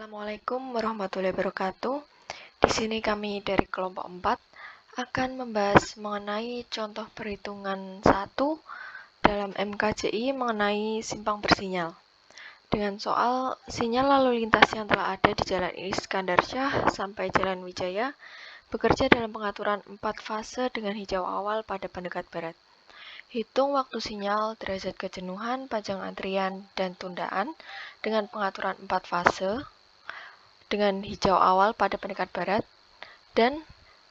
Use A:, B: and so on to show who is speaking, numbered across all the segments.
A: Assalamualaikum warahmatullahi wabarakatuh. Di sini kami dari kelompok 4 akan membahas mengenai contoh perhitungan 1 dalam MKJI mengenai simpang bersinyal. Dengan soal sinyal lalu lintas yang telah ada di Jalan Iskandar Shah sampai Jalan Wijaya bekerja dalam pengaturan 4 fase dengan hijau awal pada pendekat barat. Hitung waktu sinyal, derajat kejenuhan, panjang antrian, dan tundaan dengan pengaturan 4 fase dengan hijau awal pada pendekat barat, dan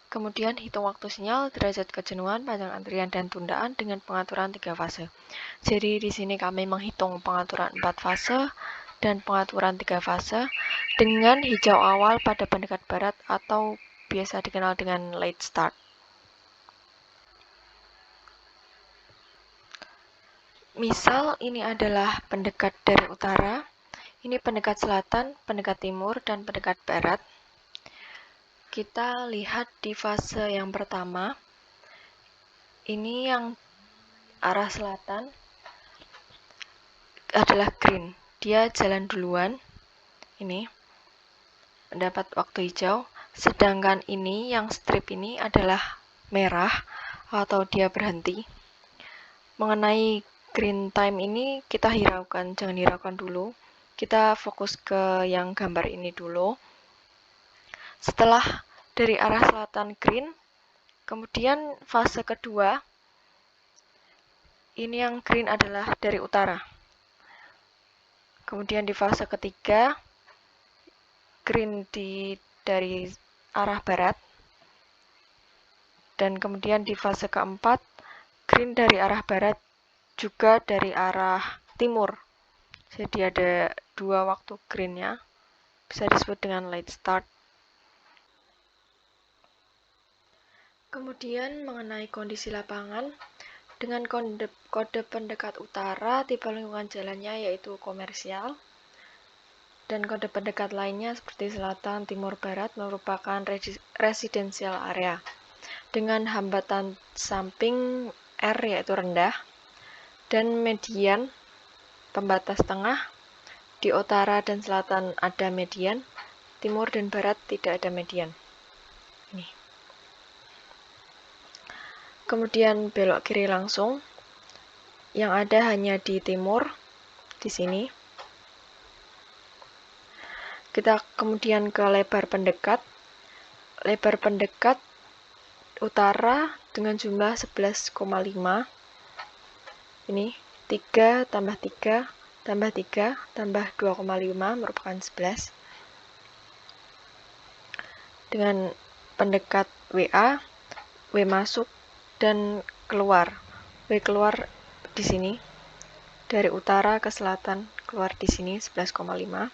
A: kemudian hitung waktu sinyal, derajat kejenuhan, panjang antrian, dan tundaan dengan pengaturan 3 fase. Jadi di sini kami menghitung pengaturan 4 fase dan pengaturan 3 fase dengan hijau awal pada pendekat barat atau biasa dikenal dengan late start. Misal ini adalah pendekat dari utara, ini pendekat selatan, pendekat timur, dan pendekat barat. Kita lihat di fase yang pertama, ini yang arah selatan adalah green, dia jalan duluan, ini mendapat waktu hijau, sedangkan ini yang strip ini adalah merah atau dia berhenti. Mengenai green time ini kita hiraukan, jangan hiraukan dulu, kita fokus ke yang gambar ini dulu. Setelah dari arah selatan green, kemudian fase kedua, ini yang green adalah dari utara. Kemudian di fase ketiga, green dari arah barat. Dan kemudian di fase keempat, green dari arah barat juga dari arah timur. Jadi ada 2 waktu greennya, bisa disebut dengan late start. Kemudian mengenai kondisi lapangan, dengan kode pendekat utara, tipe lingkungan jalannya yaitu komersial, dan kode pendekat lainnya seperti selatan, timur, barat merupakan residensial area, dengan hambatan samping R yaitu rendah, dan median pembatas tengah. Di utara dan selatan ada median, timur dan barat tidak ada median. Ini. Kemudian belok kiri langsung, yang ada hanya di timur, di sini. Kita kemudian ke lebar pendekat. Lebar pendekat utara dengan jumlah 11,5. Ini 3 tambah 3 tambah 3 tambah 2,5 merupakan 11. Dengan pendekat WA, W masuk dan keluar. W keluar di sini. Dari utara ke selatan keluar di sini 11,5.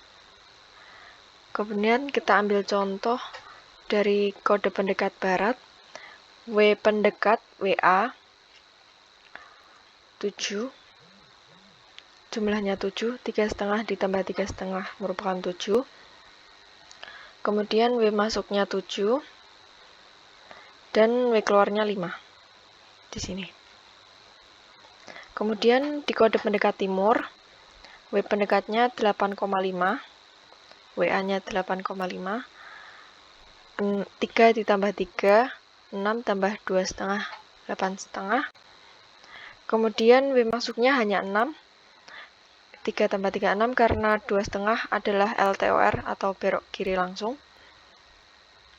A: Kemudian kita ambil contoh dari kode pendekat barat. W pendekat WA 7. Jumlahnya 7, 3,5 ditambah 3,5 merupakan 7. Kemudian W masuknya 7 dan W keluarnya 5 di sini. Kemudian di kode pendekat timur, W pendekatnya 8,5, WA-nya 8,5, 3 ditambah 3, 6 tambah 2,5, 8,5. Kemudian W masuknya hanya 6, 3 tambah 3, 6 karena 2,5 adalah LTOR atau belok kiri langsung.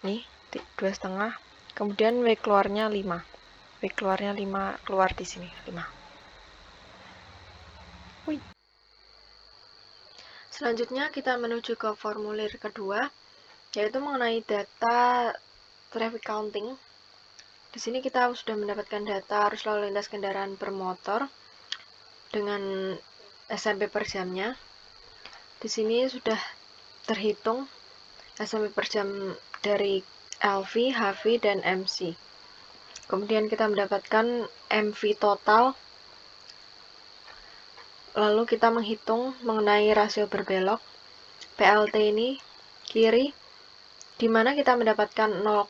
A: Nih, 2,5. Kemudian W keluarnya 5. W keluarnya 5, keluar di sini 5. Selanjutnya kita menuju ke formulir kedua, yaitu mengenai data traffic counting. Di sini kita sudah mendapatkan data arus lalu lintas kendaraan bermotor dengan SMP per jamnya. Di sini sudah terhitung SMP per jam dari LV, HV, dan MC. Kemudian kita mendapatkan MV total. Lalu kita menghitung mengenai rasio berbelok PLT ini kiri, di mana kita mendapatkan 0,05,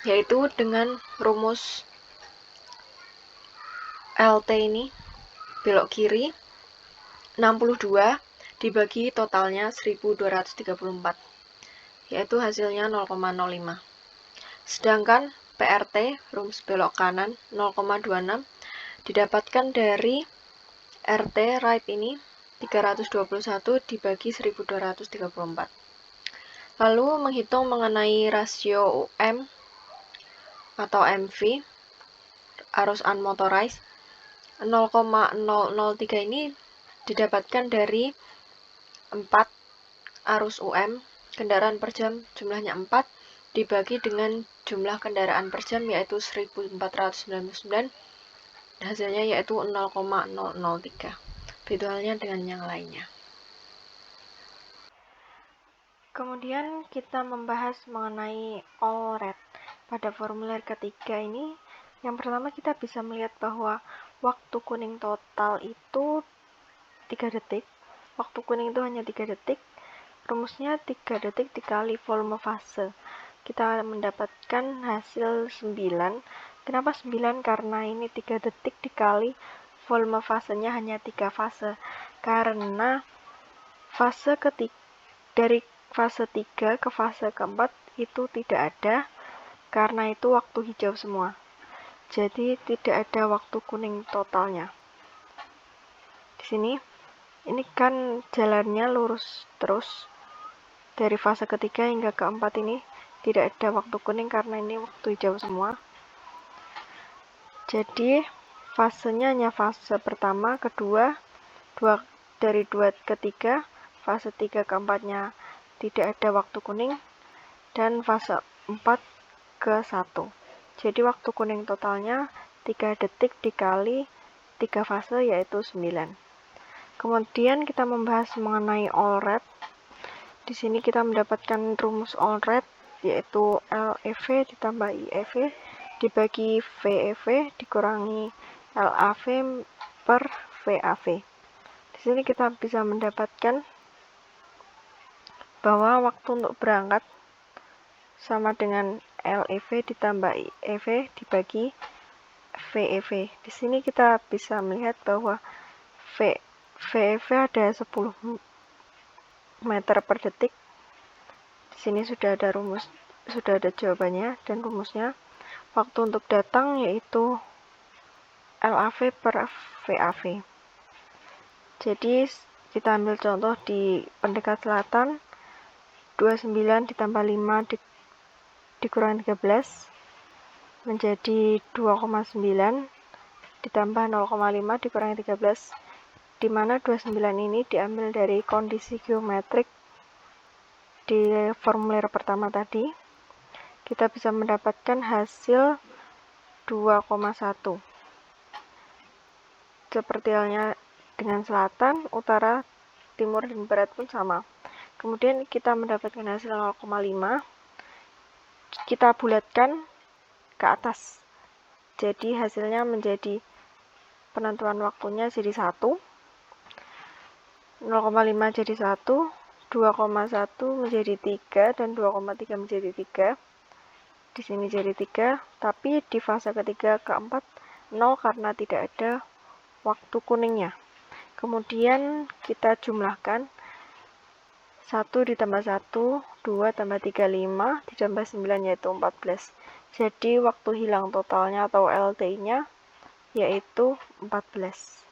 A: yaitu dengan rumus LT ini belok kiri 62 dibagi totalnya 1234, yaitu hasilnya 0,05. Sedangkan PRT, rumus belok kanan, 0,26 didapatkan dari RT right ini 321 dibagi 1234. Lalu menghitung mengenai rasio UM atau MV, arus unmotorized, 0,003 ini didapatkan dari 4 arus UM, kendaraan per jam jumlahnya 4, dibagi dengan jumlah kendaraan per jam yaitu 1499, hasilnya yaitu 0,003. Beda halnya dengan yang lainnya. Kemudian kita membahas mengenai all red. Pada formulir ketiga ini, yang pertama kita bisa melihat bahwa waktu kuning total itu 3 detik. Waktu kuning itu hanya 3 detik. Rumusnya 3 detik dikali volume fase. Kita mendapatkan hasil 9. Kenapa 9? Karena ini 3 detik dikali volume fasenya hanya 3 fase. Karena fase ketiga, dari fase 3 ke fase keempat itu tidak ada, karena itu waktu hijau semua. Jadi tidak ada waktu kuning totalnya. Di sini, ini kan jalannya lurus terus. Dari fase ketiga hingga keempat ini tidak ada waktu kuning karena ini waktu hijau semua. Jadi fasenya hanya fase pertama, kedua, dari 2 ke 3, fase 3 ke 4-nya tidak ada waktu kuning, dan fase 4 ke 1. Jadi waktu kuning totalnya 3 detik dikali 3 fase yaitu 9. Kemudian kita membahas mengenai all red. Di sini kita mendapatkan rumus all red yaitu LEV ditambah IEV dibagi VEV dikurangi LAV per VAV. Di sini kita bisa mendapatkan bahwa waktu untuk berangkat sama dengan LEV ditambah IEV dibagi VEV. Di sini kita bisa melihat bahwa VEV ada 10 meter per detik. Di sini sudah ada jawabannya dan rumusnya. Waktu untuk datang yaitu LAV per VAV. Jadi kita ambil contoh di pendekat selatan, 29 ditambah 5 dikurangi 13 menjadi 2,9 ditambah 0,5 dikurangi 13, di mana 29 ini diambil dari kondisi geometrik di formulir pertama tadi. Kita bisa mendapatkan hasil 2,1. Seperti halnya dengan selatan, utara, timur, dan barat pun sama. Kemudian kita mendapatkan hasil 0,5, kita bulatkan ke atas. Jadi hasilnya menjadi penentuan waktunya jadi 1, 0,5 jadi 1, 2,1 menjadi 3, dan 2,3 menjadi 3. Di sini jadi 3, tapi di fase ketiga keempat 0 karena tidak ada waktu kuningnya. Kemudian kita jumlahkan 1 ditambah 1, 2 tambah 3, 5, ditambah 9 yaitu 14. Jadi waktu hilang totalnya atau LT-nya yaitu 14.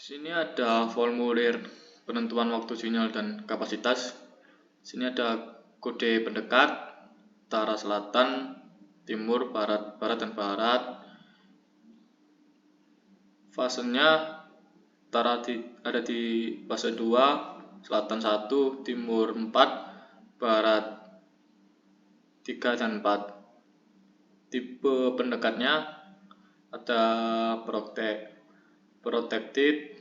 B: Di sini ada formulir penentuan waktu sinyal dan kapasitas. Di sini ada kode pendekat, utara, selatan, timur, barat, dan barat. Fasenya ada di fase 2, selatan 1, timur 4, barat 3 dan 4. Tipe pendekatnya ada protected,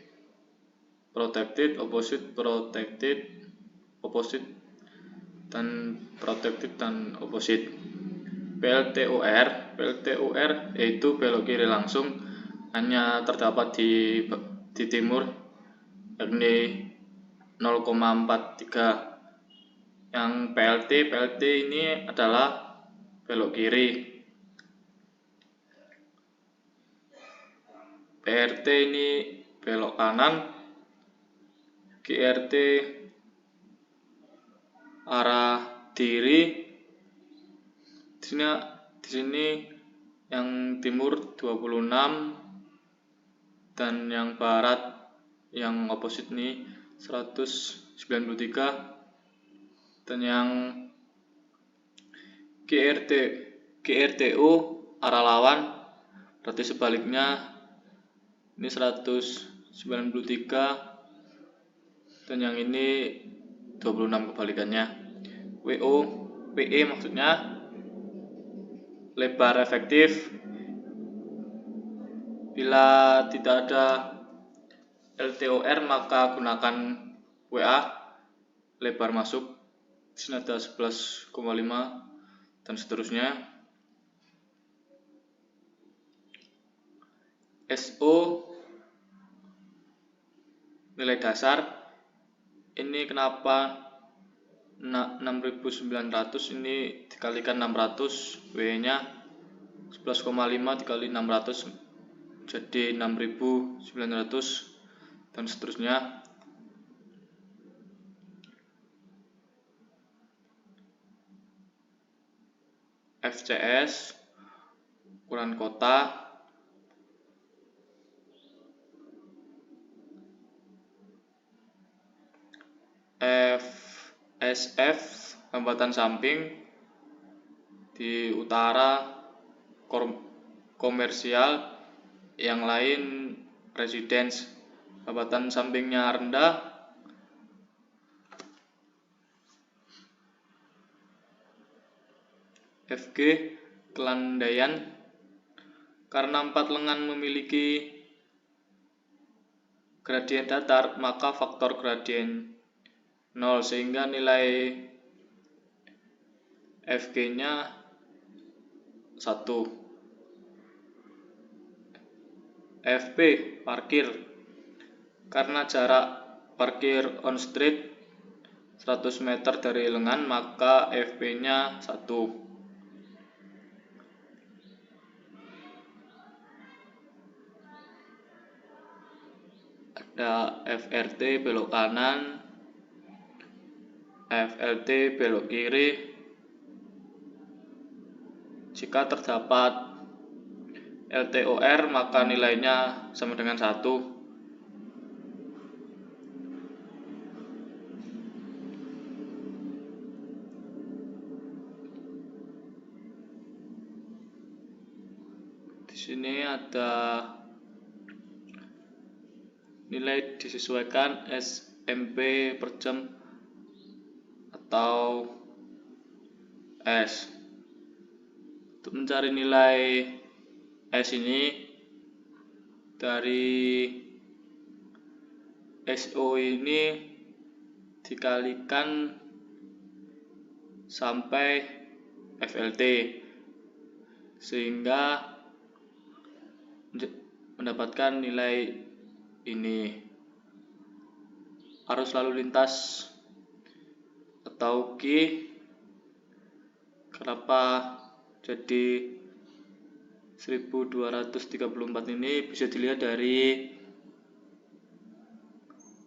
B: opposite, dan protected dan opposite. PLTUR yaitu belok kiri langsung, hanya terdapat di timur, yakni 0,43. Yang PLT ini adalah belok kiri, PRT ini belok kanan, GRT arah kiri. Di sini yang timur 26 dan yang barat yang opposite ini 193, dan yang GRTU arah lawan, berarti sebaliknya ini 193 dan yang ini 26 kebalikannya. WE maksudnya lebar efektif. Bila tidak ada LTOR maka gunakan WA, lebar masuk. Di sini ada 11,5 dan seterusnya. SO nilai dasar. Ini kenapa 6.900 ini dikalikan 600, W nya 11,5 dikali 600 jadi 6.900 dan seterusnya. FCS ukuran kota, FSF hambatan samping, di utara komersial, yang lain residence. Hambatan sampingnya rendah, FG kelandaian. Karena 4 lengan memiliki gradien datar, maka faktor gradien 0 sehingga nilai FG nya 1. FP parkir. Karena jarak parkir on street 100 meter dari lengan, maka FP nya 1. Ada FRT belok kanan, FLT belok kiri. Jika terdapat LTOR maka nilainya sama dengan 1. Di sini ada nilai disesuaikan SMP per jam atau S. Untuk mencari nilai S ini, dari SO ini dikalikan sampai FLT sehingga mendapatkan nilai ini. Arus lalu lintas atau Q, kenapa jadi 1234 ini bisa dilihat dari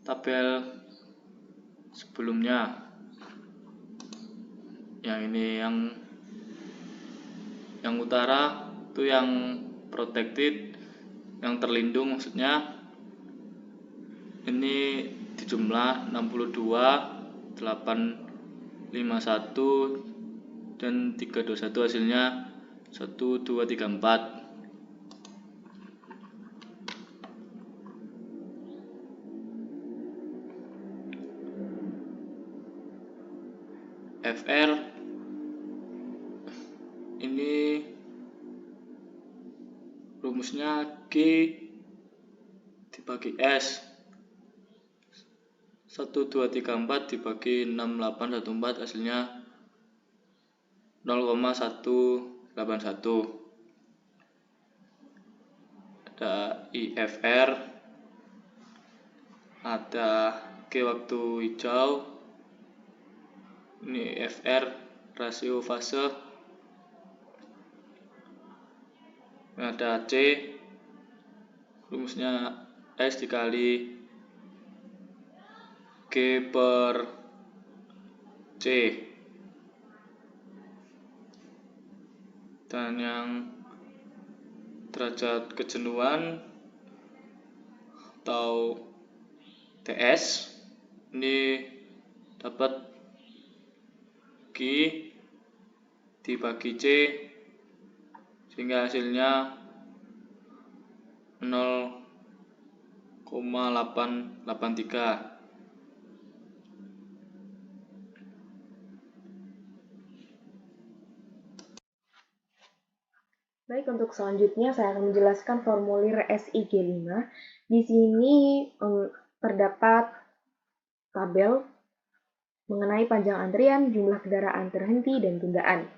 B: tabel sebelumnya. Yang ini yang utara itu yang protected, yang terlindung maksudnya. Ini di jumlah 62, 851 dan 321, hasilnya 1, 2, 3, 4. FR ini rumusnya Q dibagi S, 1, 2, 3, 4 dibagi 6, 8, 1, 4, hasilnya 0,181. Ada IFR, ada Q waktu hijau, ini FR rasio fase, ada C rumusnya S dikali G per C. Dan yang derajat kejenuhan atau TS ini dapat G dibagi C sehingga hasilnya 0,883.
C: Baik, untuk selanjutnya saya akan menjelaskan formulir SIG5. Di sini terdapat tabel mengenai panjang antrian, jumlah kendaraan terhenti, dan tundaan.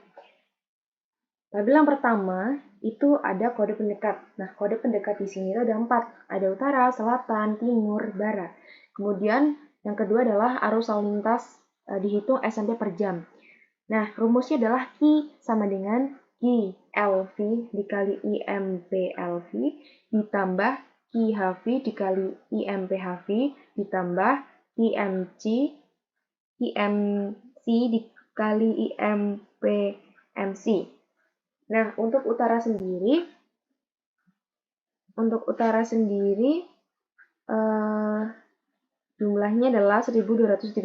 C: Tabel yang pertama itu ada kode pendekat. Nah, kode pendekat di sini ada 4. Ada utara, selatan, timur, barat. Kemudian yang kedua adalah arus lalu lintas dihitung SMP per jam. Nah, rumusnya adalah Q sama dengan QLV dikali IMPLV ditambah QHV dikali IMPHV ditambah IMC dikali IMPMC. Nah, untuk utara sendiri jumlahnya adalah 1234,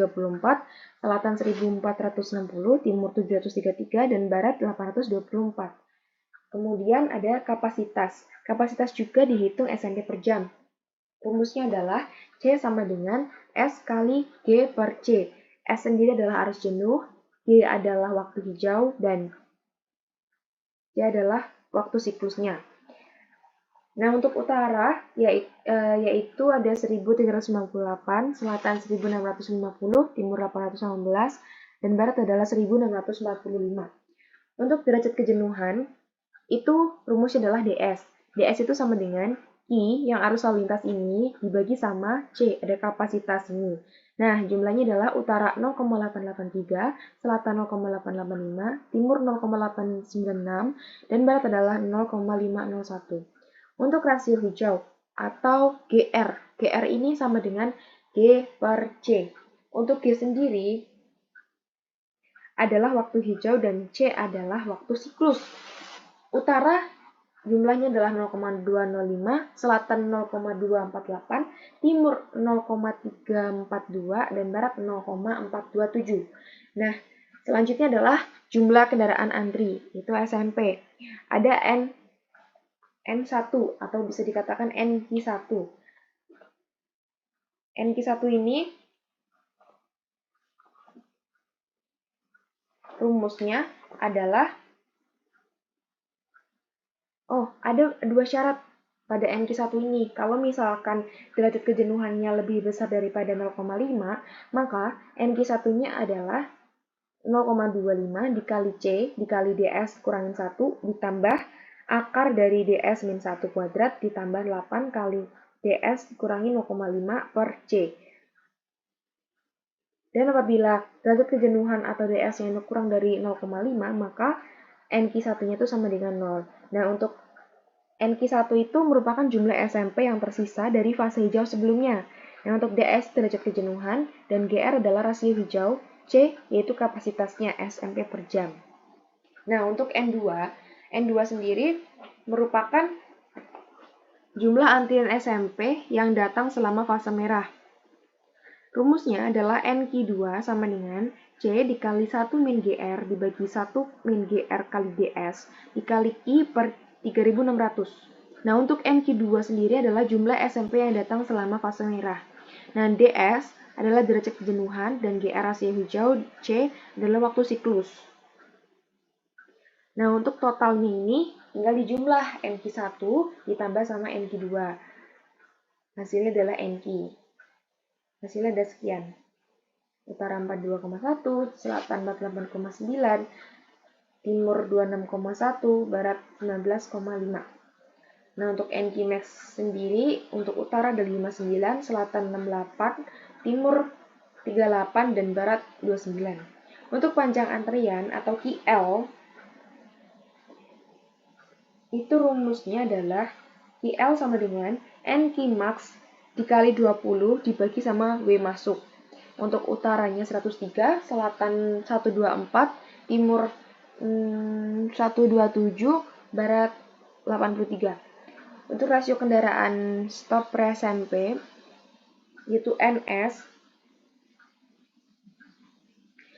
C: selatan 1460, timur 733, dan barat 824. Kemudian ada kapasitas. Kapasitas juga dihitung SMP per jam. Rumusnya adalah C sama dengan S kali G per C. S sendiri adalah arus jenuh, G adalah waktu hijau, dan C adalah waktu siklusnya. Nah, untuk utara yaitu ada 1398, selatan 1650, timur 818, dan barat adalah 1645. Untuk derajat kejenuhan, itu rumusnya adalah DS. DS itu sama dengan I yang arus lalu lintas ini dibagi sama C, ada kapasitas ini. Nah, jumlahnya adalah utara 0,883, selatan 0,885, timur 0,896, dan barat adalah 0,501. Untuk rasio hijau atau GR, GR ini sama dengan G per C. Untuk G sendiri adalah waktu hijau dan C adalah waktu siklus. Utara jumlahnya adalah 0,205, selatan 0,248, timur 0,342, dan barat 0,427. Nah, selanjutnya adalah jumlah kendaraan antri, itu SMP. Ada N1 atau bisa dikatakan NQ1. NQ1 ini rumusnya adalah ada dua syarat pada NQ1 ini. Kalau misalkan derajat kejenuhannya lebih besar daripada 0,5, maka NQ1-nya adalah 0,25 dikali C dikali DS kurangin 1 ditambah akar dari DS min 1 kuadrat ditambah 8 kali DS dikurangi 0,5 per C. Dan apabila derajat kejenuhan atau DS-nya kurang dari 0,5, maka NQ1-nya itu sama dengan 0. Nah, untuk NQ1 itu merupakan jumlah SMP yang tersisa dari fase hijau sebelumnya. Nah, untuk DS derajat kejenuhan dan GR adalah rasio hijau, C yaitu kapasitasnya SMP per jam. Nah, untuk N2 sendiri merupakan jumlah antrian SMP yang datang selama fase merah. Rumusnya adalah NQ2 sama dengan C dikali 1 min GR dibagi 1 min GR kali DS dikali I per 3600. Nah, untuk NQ2 sendiri adalah jumlah SMP yang datang selama fase merah. Nah, DS adalah derajat kejenuhan dan GR rasio hijau, C adalah waktu siklus. Nah, untuk totalnya ini tinggal dijumlah NQ1 ditambah sama NQ2. Hasilnya adalah NQ. Hasilnya ada sekian. Utara 42,1, selatan 48,9, timur 26,1, barat 19,5. Nah, untuk NQ max sendiri, untuk utara ada 59, selatan 68, timur 38, dan barat 29. Untuk panjang antrian atau QL, itu rumusnya adalah QL sama dengan N Qmax dikali 20 dibagi sama W masuk. Untuk utaranya 103, selatan 124, timur 127, barat 83. Untuk rasio kendaraan stop per SMP, yaitu NS,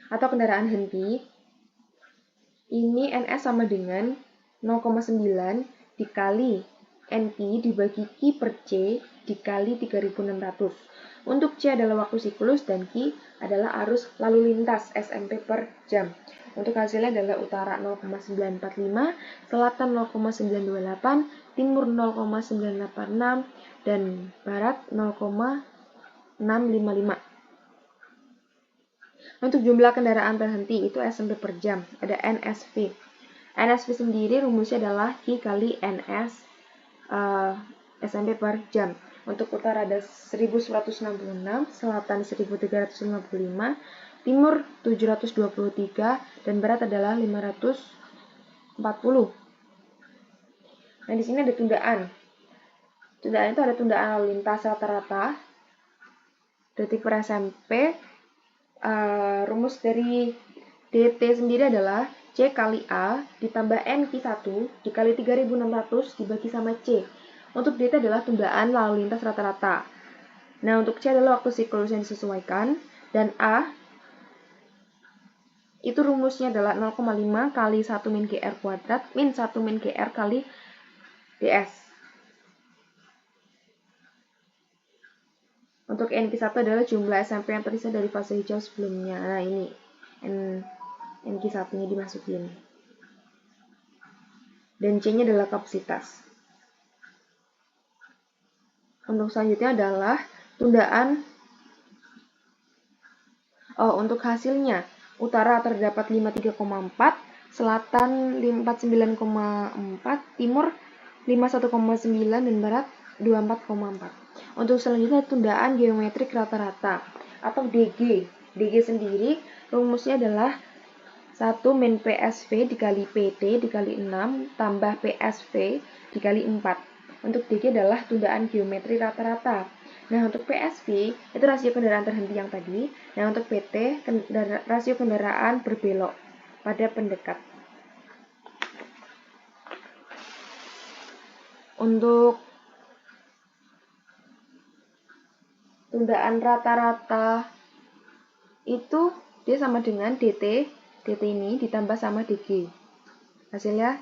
C: atau kendaraan henti, ini NS sama dengan 0,9 dikali NQ dibagi Q per C dikali 3600. Untuk C adalah waktu siklus dan Q adalah arus lalu lintas SMP per jam. Untuk hasilnya adalah utara 0,945, selatan 0,928, timur 0,986, dan barat 0,655. Untuk jumlah kendaraan terhenti itu SMP per jam, ada NSV. NSV sendiri rumusnya adalah Q kali NS SMP per jam. Untuk utara ada 1166, selatan 1355, timur 723, dan barat adalah 540. Nah, di sini ada tundaan. Tundaan itu ada tundaan lalu lintas rata-rata, detik per SMP. Rumus dari DT sendiri adalah C kali A ditambah NQ1 dikali 3600 dibagi sama C. Untuk DT adalah tundaan lalu lintas rata-rata. Nah, untuk C adalah waktu siklus yang disesuaikan, dan A itu rumusnya adalah 0,5 kali 1 min GR kuadrat min 1 min GR kali DS. Untuk NQ1 adalah jumlah SMP yang tersisa dari fase hijau sebelumnya. Nah, ini NQ1-nya dimasukin. Dan C-nya adalah kapasitas. Untuk selanjutnya adalah tundaan. Untuk hasilnya, utara terdapat 53,4, selatan 49,4, timur 51,9, dan barat 24,4. Untuk selanjutnya tundaan geometrik rata-rata atau DG. DG sendiri rumusnya adalah 1 min PSV dikali PT dikali 6 tambah PSV dikali 4. Untuk DG adalah tundaan geometri rata-rata. Nah, untuk PSV itu rasio kendaraan terhenti yang tadi. Nah, untuk PT rasio kendaraan berbelok pada pendekat. Untuk tundaan rata-rata itu dia sama dengan DT ini ditambah sama DG. Hasilnya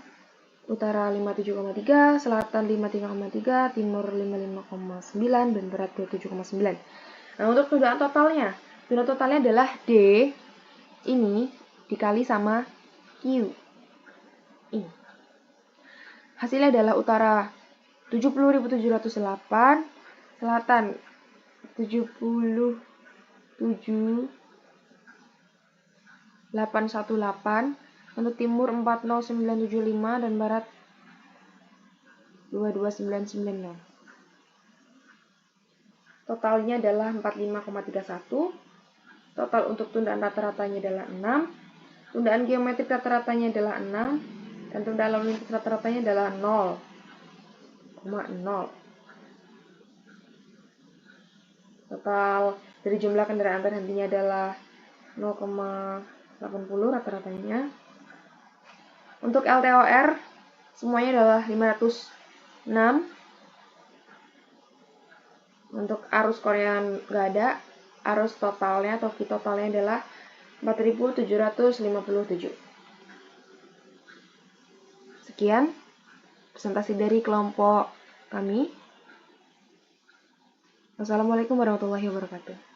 C: utara 57,3, selatan 53,3, timur 55,9, dan barat 27,9. Nah, untuk tundaan totalnya adalah D ini dikali sama Q ini. Hasilnya adalah utara 70.708, selatan 77.818, untuk timur 40975, dan barat 22996. Totalnya adalah 45,31. Total untuk tundaan rata-ratanya adalah 6. Tundaan geometrik rata-ratanya adalah 6. Dan tundaan lalu lintas rata-ratanya adalah 0,0. Total dari jumlah kendaraan terhentinya adalah 0,80 rata-ratanya. Untuk LTOR semuanya adalah 506. Untuk arus Korea nggak ada. Arus totalnya atau Q totalnya adalah 4.757. Sekian presentasi dari kelompok kami. Wassalamualaikum warahmatullahi wabarakatuh.